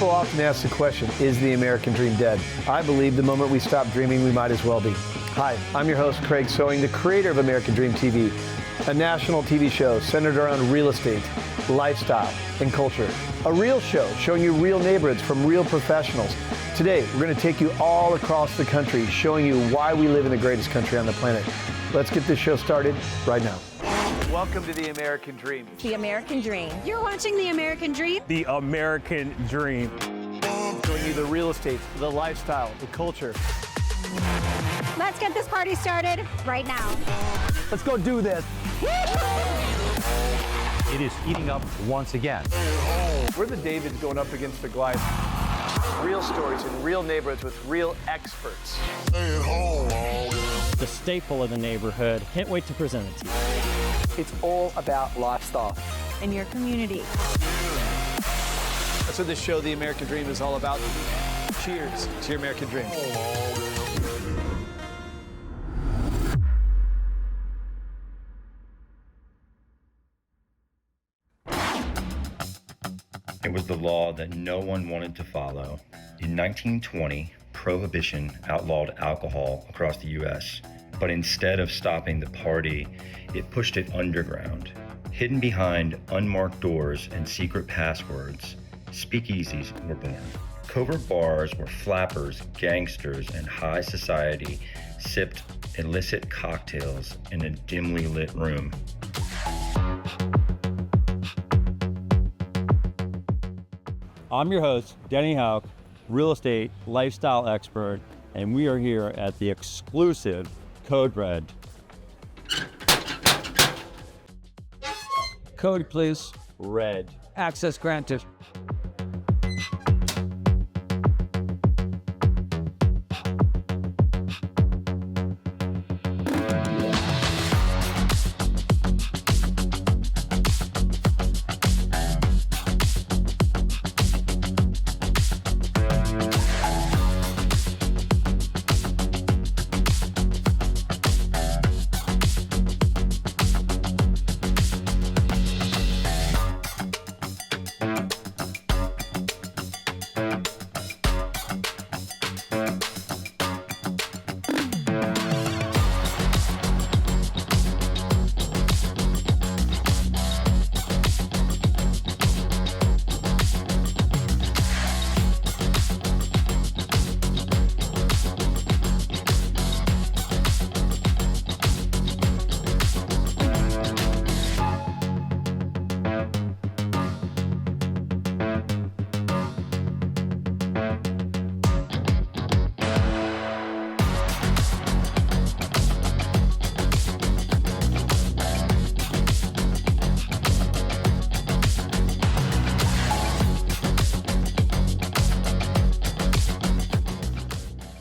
People often ask the question, is the American dream dead? I believe the moment we stop dreaming, we might as well be. Hi, I'm your host, Craig Sewing, the creator of American Dream TV, a national TV show centered around real estate, lifestyle, and culture. A real show showing you real neighborhoods from real professionals. Today, we're going to take you all across the country, showing you why we live in the greatest country on the planet. Let's get this show started right now. Welcome to the American Dream. The American Dream. You're watching The American Dream? The American Dream. Showing you the real estate, the lifestyle, the culture. Let's get this party started right now. Let's go do this. It is heating up once again. We're the Davids going up against the Goliath. Real stories in real neighborhoods with real experts. The staple of the neighborhood. Can't wait to present it to you. It's all about lifestyle. In your community. That's what this show, The American Dream, is all about. Cheers to your American Dream. It was the law that no one wanted to follow. In 1920, Prohibition outlawed alcohol across the U.S., but instead of stopping the party, it pushed it underground. Hidden behind unmarked doors and secret passwords, speakeasies were born. Covert bars where flappers, gangsters, and high society sipped illicit cocktails in a dimly lit room. I'm your host, Denny Houck, real estate lifestyle expert, and we are here at the exclusive Code Red. Code, please. Red. Access granted.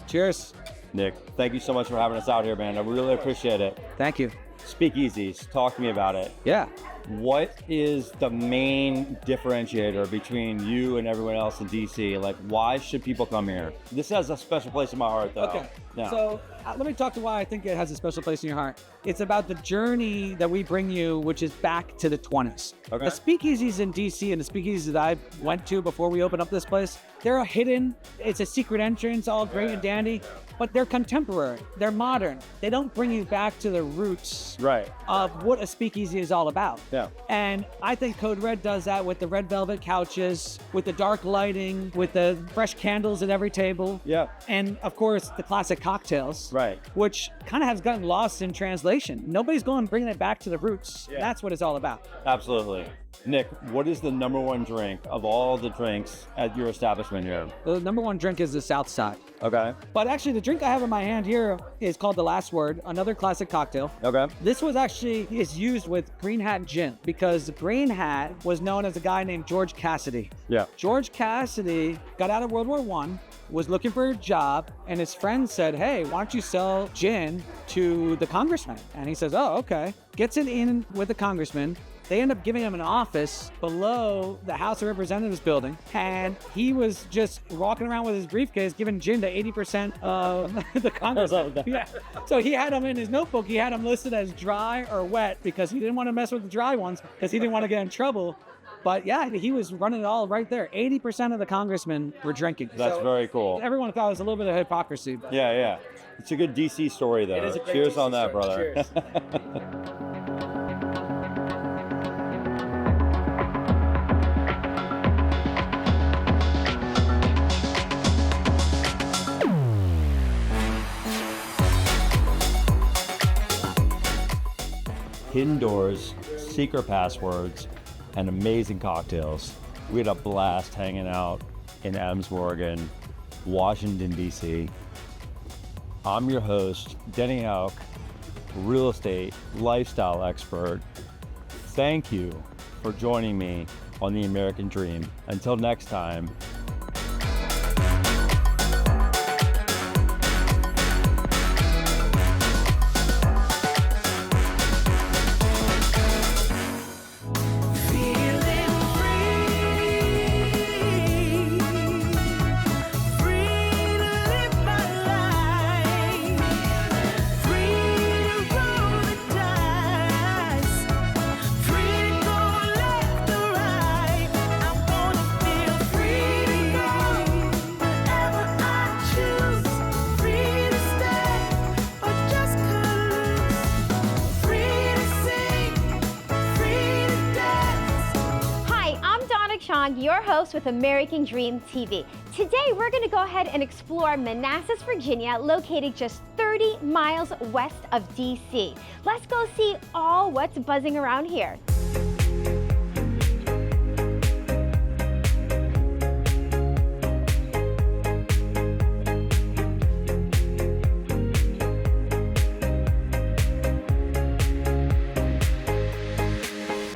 Cheers. Nick, thank you so much for having us out here, man. I really appreciate it. Thank you. Speakeasies, talk to me about it. Yeah. What is the main differentiator between you and everyone else in DC? Like, why should people come here? This has a special place in my heart, though. Okay. Yeah. So let me talk to why I think it has a special place in your heart. It's about the journey that we bring you, which is back to the 20s. Okay. The speakeasies in DC and the speakeasies that I went to before we opened up this place, they're hidden. It's a secret entrance, all great and dandy, but they're contemporary. They're modern. They don't bring you back to the roots Right. of what a speakeasy is all about. Yeah. And I think Code Red does that with the red velvet couches, with the dark lighting, with the fresh candles at every table. Yeah. And of course, the classic cocktails. Right. Which kind of has gotten lost in translation. Nobody's going bringing it back to the roots. Yeah. That's what it's all about. Absolutely. Nick, what is the number one drink of all the drinks at your establishment here? The number one drink is the South Side. Okay. But actually, the drink I have in my hand here is called The Last Word, another classic cocktail. Okay. This was actually is used with Green Hat Gin because Green Hat was known as a guy named George Cassidy. Yeah. George Cassidy got out of World War I, was looking for a job, and his friend said, hey, why don't you sell gin to the congressman? And he says, oh, okay. Gets it in with the congressman. They end up giving him an office below the House of Representatives building, and he was just walking around with his briefcase giving gin to 80% of the Congress. Yeah. So he had them in his notebook. He had them listed as dry or wet because he didn't want to mess with the dry ones because he didn't want to get in trouble. But yeah, he was running it all right there. 80% of the congressmen were drinking. That's very cool. Everyone thought it was a little bit of hypocrisy. Yeah. It's a good DC story, though. It is a great Cheers DC on that, story. brother. Cheers. Hidden doors, secret passwords, and amazing cocktails. We had a blast hanging out in Adams Morgan, Washington, D.C. I'm your host, Denny Houck, real estate lifestyle expert. Thank you for joining me on the American Dream. Until next time. Your host with American Dream TV. Today we're going to go ahead and explore Manassas, Virginia, located just 30 miles west of DC. Let's go see all what's buzzing around here.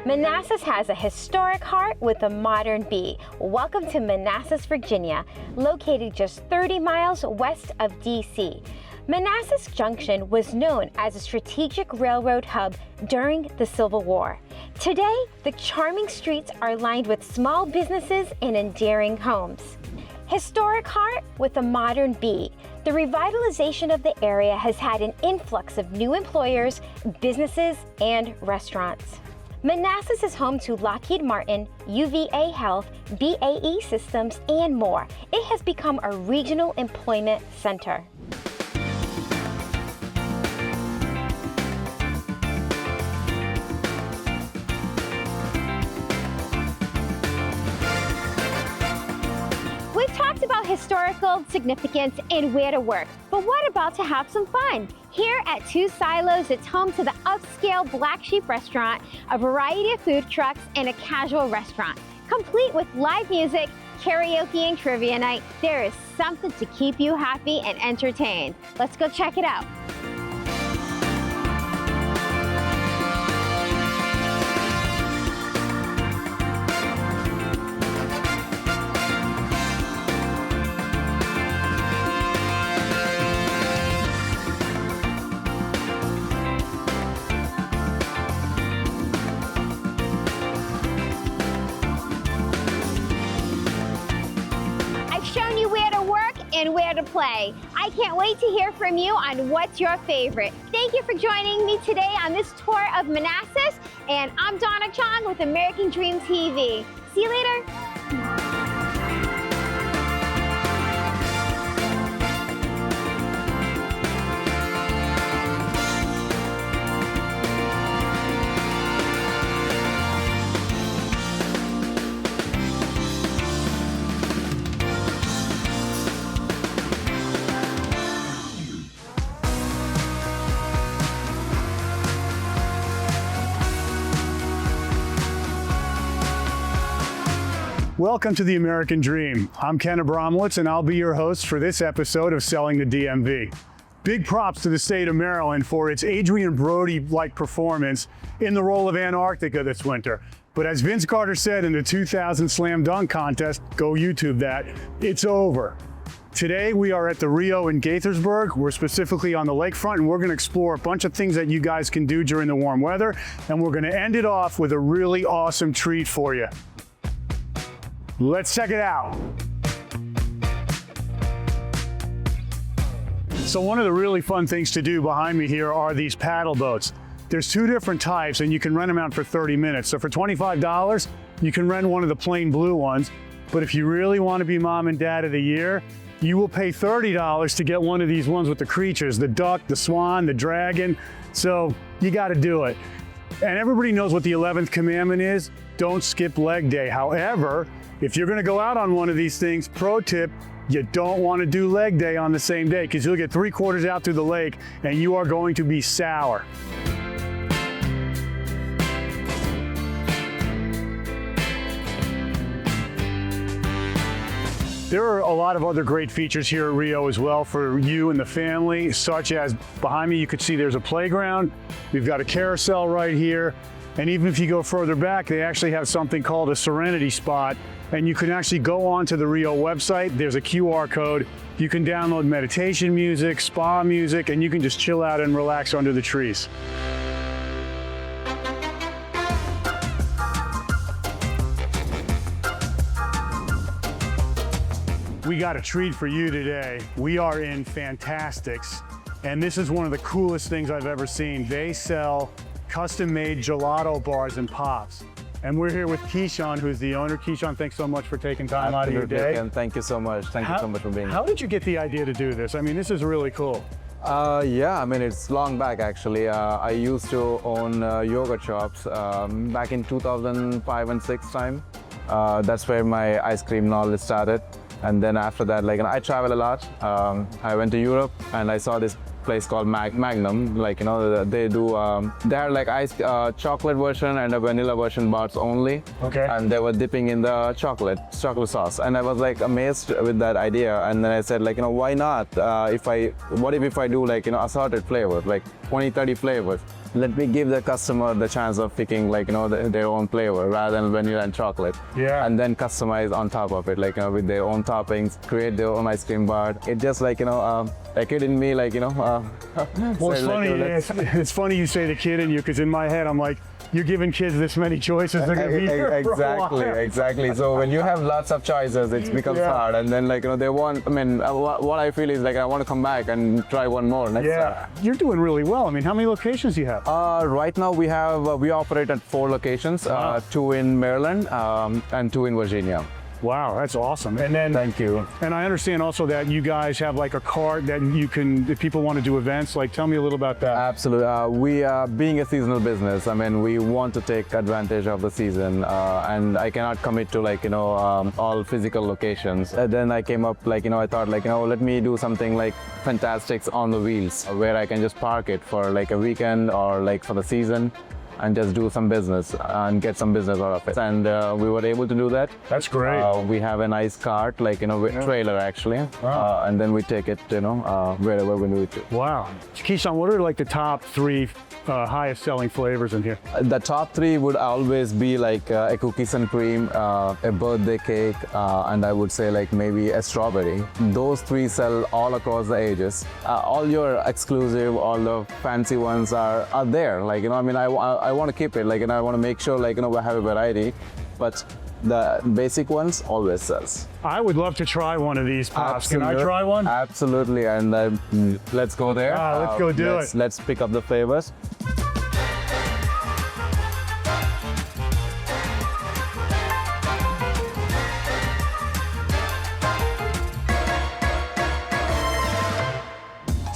Manassas has a historic heart with a modern beat. Welcome to Manassas, Virginia, located just 30 miles west of DC. Manassas Junction was known as a strategic railroad hub during the Civil War. Today, the charming streets are lined with small businesses and endearing homes. Historic heart with a modern beat. The revitalization of the area has had an influx of new employers, businesses, and restaurants. Manassas is home to Lockheed Martin, UVA Health, BAE Systems, and more. It has become a regional employment center. We've talked about historical significance and where to work, but what about to have some fun? Here at Two Silos, it's home to the upscale Black Sheep restaurant, a variety of food trucks, and a casual restaurant. Complete with live music, karaoke, and trivia night, there is something to keep you happy and entertained. Let's go check it out. And where to play. I can't wait to hear from you on what's your favorite. Thank you for joining me today on this tour of Manassas, and I'm Donna Chong with American Dream TV. See you later. Welcome to the American Dream. I'm Ken Abramowitz, and I'll be your host for this episode of Selling the DMV. Big props to the state of Maryland for its Adrian Brody-like performance in the role of Antarctica this winter. But as Vince Carter said in the 2000 Slam Dunk Contest, go YouTube that, it's over. Today we are at the Rio in Gaithersburg. We're specifically on the lakefront, and we're going to explore a bunch of things that you guys can do during the warm weather, and we're going to end it off with a really awesome treat for you. Let's check it out. So one of the really fun things to do behind me here are these paddle boats. There's two different types, and you can rent them out for 30 minutes. So for $25, you can rent one of the plain blue ones. But if you really want to be mom and dad of the year, you will pay $30 to get one of these ones with the creatures, the duck, the swan, the dragon. So you got to do it. And everybody knows what the 11th commandment is. Don't skip leg day. However, if you're going to go out on one of these things, pro tip, you don't want to do leg day on the same day because you'll get 3/4 out through the lake and you are going to be sour. There are a lot of other great features here at Rio as well for you and the family, such as behind me you could see there's a playground. We've got a carousel right here. And even if you go further back, they actually have something called a Serenity Spot. And you can actually go onto the Rio website. There's a QR code. You can download meditation music, spa music, and you can just chill out and relax under the trees. We got a treat for you today. We are in Fantastics, and this is one of the coolest things I've ever seen. They sell custom-made gelato bars and pops. And we're here with Keyshawn, who's the owner. Keyshawn, thanks so much for taking time out of your day. And thank you so much. Thank you so much for being here. How did you get the idea to do this? I mean, this is really cool. Yeah, I mean, it's long back actually. I used to own yogurt shops back in 2005 and 6 time. That's where my ice cream knowledge started. And then after that, like, I travel a lot. I went to Europe and I saw this place called Magnum. Like, they do, they are like ice chocolate version and a vanilla version bars only. Okay. And they were dipping in the chocolate sauce. And I was like amazed with that idea. And then I said, like, why not? What if I do like, assorted flavors, like 20, 30 flavors? Let me give the customer the chance of picking, like, their own flavor rather than vanilla and chocolate. Yeah. And then customize on top of it, like, with their own toppings, create their own ice cream bar. It just like, a kid in me, like, Well, it's funny. It's funny you say the kid in you, because in my head I'm like, you're giving kids this many choices, they're gonna be here for a while. Exactly. So when you have lots of choices, it becomes hard. And then, like, they want, I mean, what I feel is like, I want to come back and try one more next time. You're doing really well. I mean, how many locations do you have? Right now we operate at 4 locations, 2 in Maryland and 2 in Virginia. Wow, that's awesome. And then, thank you. And I understand also that you guys have like a cart that you can, if people want to do events, like tell me a little about that. Absolutely. We are being a seasonal business. I mean, we want to take advantage of the season, and I cannot commit to, like, all physical locations. And then I came up, like, I thought, like, let me do something like Fantastics on the wheels, where I can just park it for like a weekend or like for the season, and just do some business and get some business out of it. And we were able to do that. That's great. We have a nice cart, like, trailer actually. Wow. And then we take it, wherever we need to. Wow. Keyshawn, what are like the top 3 highest selling flavors in here? The top 3 would always be like a cookies and cream, a birthday cake, and I would say like maybe a strawberry. Those 3 sell all across the ages. All your exclusive, all the fancy ones are there. Like, I mean, I want to keep it, like, and I want to make sure, like, we have a variety, but the basic ones always sells. I would love to try one of these pops. Can I try one? Absolutely, and let's go there. Let's go do it. Let's pick up the flavors.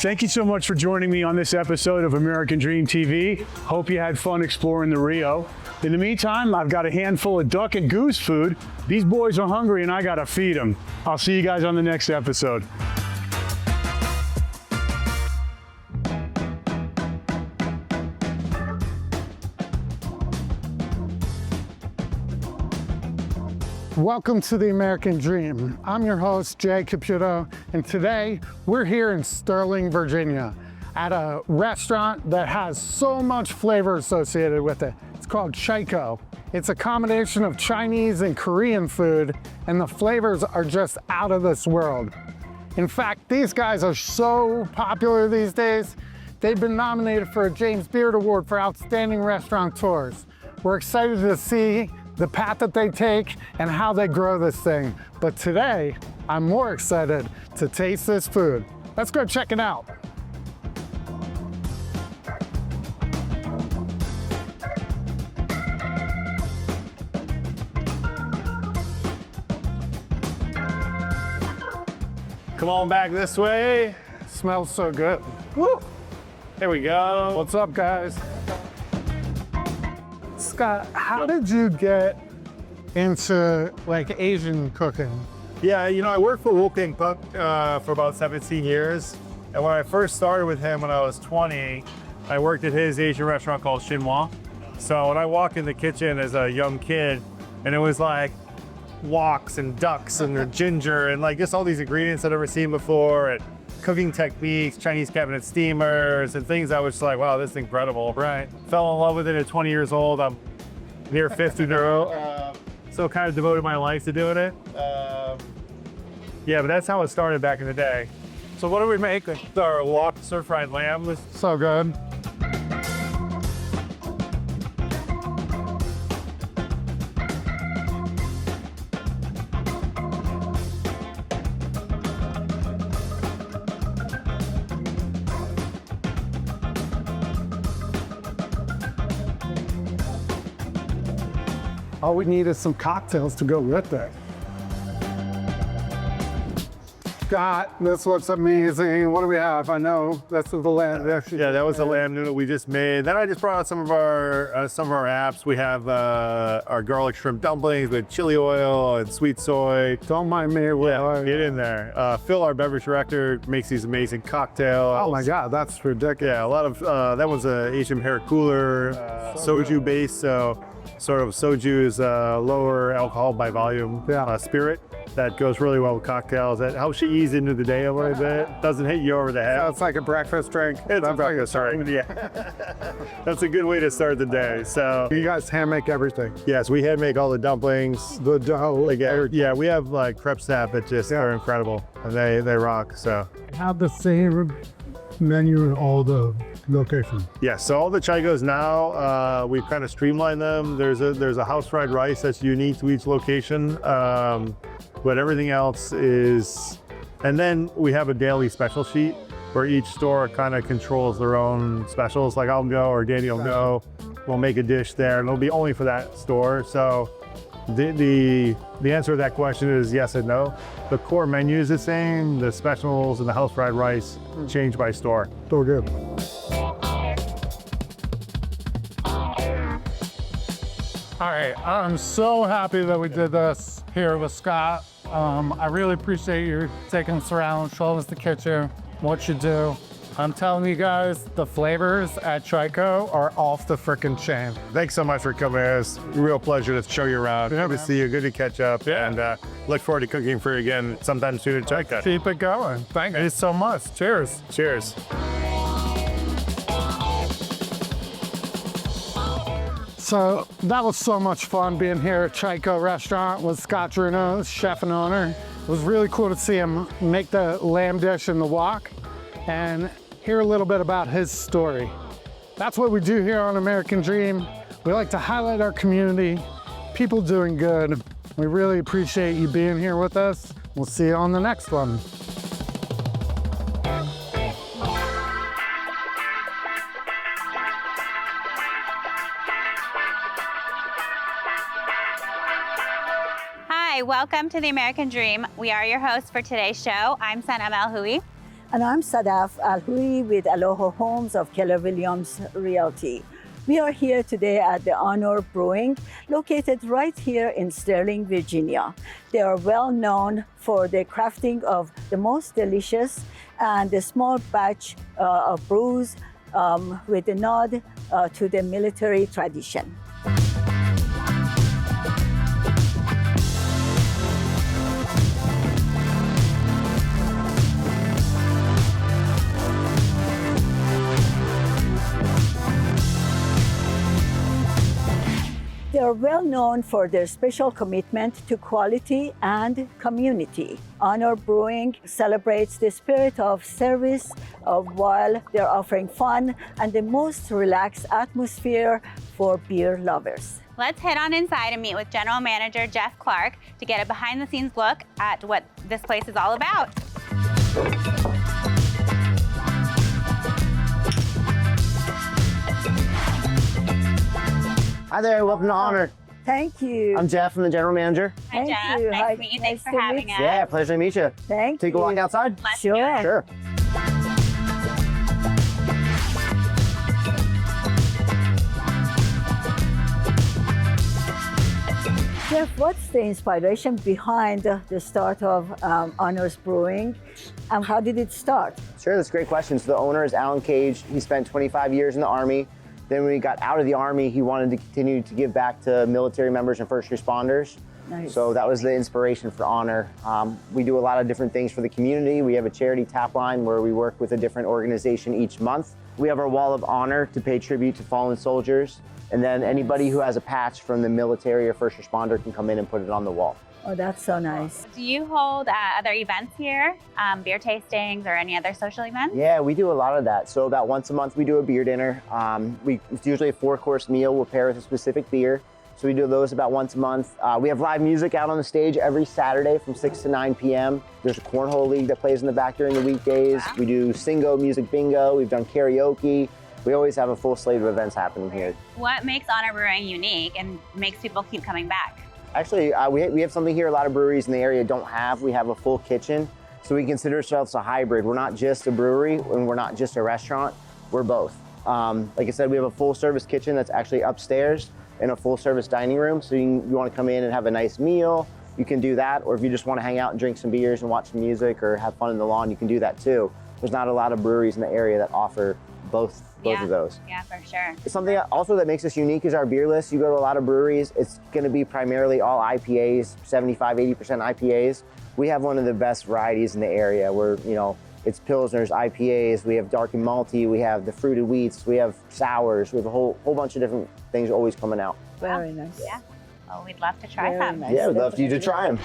Thank you so much for joining me on this episode of American Dream TV. Hope you had fun exploring the Rio. In the meantime, I've got a handful of duck and goose food. These boys are hungry and I gotta feed them. I'll see you guys on the next episode. Welcome to the American Dream. I'm your host, Jay Caputo, and today we're here in Sterling, Virginia at a restaurant that has so much flavor associated with it. It's called Chico. It's a combination of Chinese and Korean food, and the flavors are just out of this world. In fact, these guys are so popular these days, they've been nominated for a James Beard Award for Outstanding Restaurateurs. We're excited to see the path that they take and how they grow this thing. But today, I'm more excited to taste this food. Let's go check it out. Come on back this way. Smells so good. Woo. There we go. What's up, guys? Scott, how did you get into like Asian cooking? Yeah, you know, I worked for Wolfgang Puck for about 17 years. And when I first started with him when I was 20, I worked at his Asian restaurant called Chinois. So when I walked in the kitchen as a young kid, and it was like woks and ducks and ginger and like just all these ingredients I'd never seen before, and cooking techniques, Chinese cabinet steamers, and things I was just like, wow, this is incredible. Right. Fell in love with it at 20 years old. I'm near 50 now. So kind of devoted my life to doing it. Yeah, but that's how it started back in the day. So what do we make? Our wok stir-fried lamb. So good. All we need is some cocktails to go with it. Scott, this looks amazing. What do we have? I know this is the lamb. Yeah, that was the lamb noodle we just made. Then I just brought out some of our apps. We have our garlic shrimp dumplings with chili oil and sweet soy. Don't mind me. Yeah, get in there. Phil, our beverage director, makes these amazing cocktails. Oh my God, that's ridiculous. Yeah, a lot of that was an Asian pear cooler, soju based. So sort of soju is lower alcohol by volume spirit. That goes really well with cocktails. That helps you ease into the day a little bit. Doesn't hit you over the head. It's like a breakfast drink. It's a breakfast drink. Yeah. That's a good way to start the day. So you guys hand make everything. Yes, we hand make all the dumplings. The dough. Yeah, we have like crepe staff that just are incredible, and they rock. So have the same menu in all the locations. Yeah, so all the Chaigos now, we've kind of streamlined them. There's a house fried rice that's unique to each location. But everything else is, and then we have a daily special sheet where each store kind of controls their own specials. Like I'll go or Danny will go, we'll make a dish there and it'll be only for that store. So the answer to that question is yes and no. The core menu is the same. The specials and the house fried rice change by store. So good. All right, I'm so happy that we did this here with Scott. I really appreciate you taking us around, showing us the kitchen, what you do. I'm telling you guys, the flavors at Trico are off the frickin' chain. Thanks so much for coming. It's a real pleasure to show you around. Good to see you, good to catch up, and look forward to cooking for you again sometime soon at Trico. Keep it going. Thank you so much. Cheers. Cheers. So that was so much fun being here at Trico Restaurant with Scott Bruno, chef and owner. It was really cool to see him make the lamb dish in the wok and hear a little bit about his story. That's what we do here on American Dream. We like to highlight our community, people doing good. We really appreciate you being here with us. We'll see you on the next one. Hi, welcome to the American Dream. We are your hosts for today's show. I'm Sanam Alhui. And I'm Sadaf Alhui with Aloha Homes of Keller Williams Realty. We are here today at the Honor Brewing, located right here in Sterling, Virginia. They are well known for the crafting of the most delicious and the small batch of brews with a nod to the military tradition. They are well known for their special commitment to quality and community. Honor Brewing celebrates the spirit of service while they're offering fun and the most relaxed atmosphere for beer lovers. Let's head on inside and meet with General Manager Jeff Clark to get a behind-the-scenes look at what this place is all about. Hi there, welcome to Honor. Thank you. I'm Jeff. I'm the general manager. Thank Jeff. you. Nice to meet you. Thanks for having us. Yeah, pleasure to meet you. Thank Take you. a walk outside? Let's Sure. do it. Sure. Jeff, what's the inspiration behind the start of Honors Brewing, and how did it start? Sure, that's a great question. So the owner is Alan Cage. He spent 25 years in the Army. Then when he got out of the Army, he wanted to continue to give back to military members and first responders. Nice. So that was the inspiration for Honor. We do a lot of different things for the community. We have a charity tap line where we work with a different organization each month. We have our wall of honor to pay tribute to fallen soldiers. And then anybody who has a patch from the military or first responder can come in and put it on the wall. Oh, that's so nice. Do you hold other events here, beer tastings or any other social events? Yeah, we do a lot of that. So about once a month we do a beer dinner. It's usually a 4-course meal. We'll pair with a specific beer. So we do those about once a month. We have live music out on the stage every Saturday from 6 to 9 p.m. There's a cornhole league that plays in the back during the weekdays. Wow. We do Singo music bingo. We've done karaoke. We always have a full slate of events happening here. What makes Honor Brewing unique and makes people keep coming back? Actually, we have something here a lot of breweries in the area don't have. We have a full kitchen. So we consider ourselves a hybrid. We're not just a brewery and we're not just a restaurant. We're both. Like I said, we have a full service kitchen that's actually upstairs and a full service dining room. So you want to come in and have a nice meal, you can do that. Or if you just want to hang out and drink some beers and watch some music or have fun in the lawn, you can do that too. There's not a lot of breweries in the area that offer both of those. Yeah, for sure. Something also that makes us unique is our beer list. You go to a lot of breweries, it's going to be primarily all IPAs, 75-80% IPAs. We have one of the best varieties in the area where, it's Pilsners, IPAs, we have dark and malty, we have the fruited wheats, we have sours, we have a whole bunch of different things always coming out. Very nice. Yeah. Well, we'd love to try Very some. nice. Yeah, we'd love for you to try them.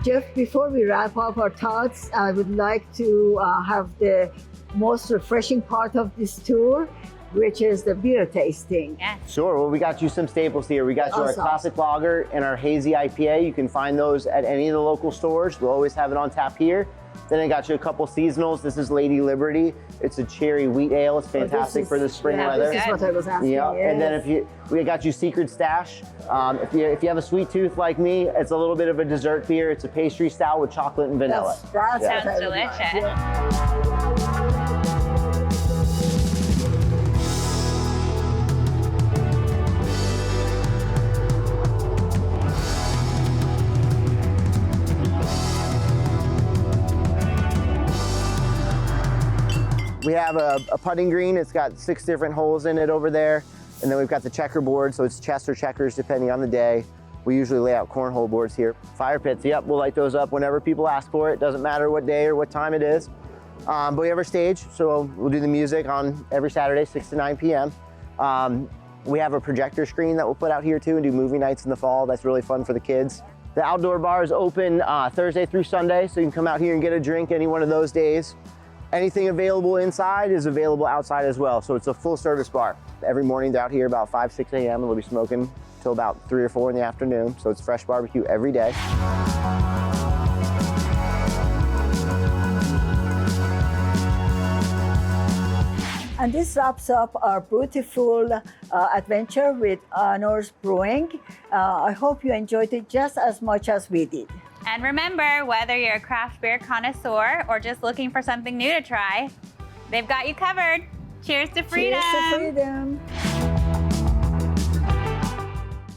Jeff, before we wrap up our thoughts, I would like to have the most refreshing part of this tour, which is the beer tasting. Yeah. Sure, well, we got you some staples here. We got you our Awesome. classic lager and our hazy IPA. You can find those at any of the local stores. We'll always have it on tap here. Then I got you a couple seasonals. This is Lady Liberty. It's a cherry wheat ale. It's fantastic for the spring weather. This is what I was asking. Yeah, and then yes. we got you Secret Stash. If you have a sweet tooth like me, it's a little bit of a dessert beer. It's a pastry style with chocolate and vanilla. That's Yeah. what I Sounds would like. delicious. Yeah. We have a putting green. It's got 6 different holes in it over there. And then we've got the checkerboard, so it's chess or checkers depending on the day. We usually lay out cornhole boards here. Fire pits, yep, we'll light those up whenever people ask for it. Doesn't matter what day or what time it is. But we have our stage, so we'll do the music on every Saturday, 6 to 9 p.m. We have a projector screen that we'll put out here too and do movie nights in the fall. That's really fun for the kids. The outdoor bar is open Thursday through Sunday, so you can come out here and get a drink any one of those days. Anything available inside is available outside as well, so it's a full service bar. Every morning they're out here about 5, 6 a.m. and they'll be smoking till about 3 or 4 in the afternoon, so it's fresh barbecue every day. And this wraps up our beautiful adventure with Honors Brewing. I hope you enjoyed it just as much as we did. And remember, whether you're a craft beer connoisseur or just looking for something new to try, they've got you covered. Cheers to freedom. Cheers to freedom.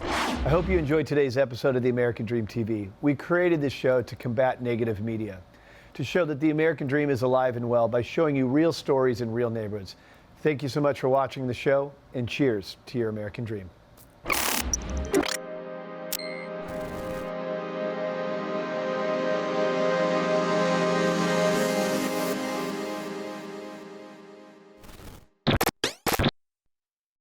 I hope you enjoyed today's episode of the American Dream TV. We created this show to combat negative media, to show that the American Dream is alive and well by showing you real stories in real neighborhoods. Thank you so much for watching the show, and cheers to your American Dream.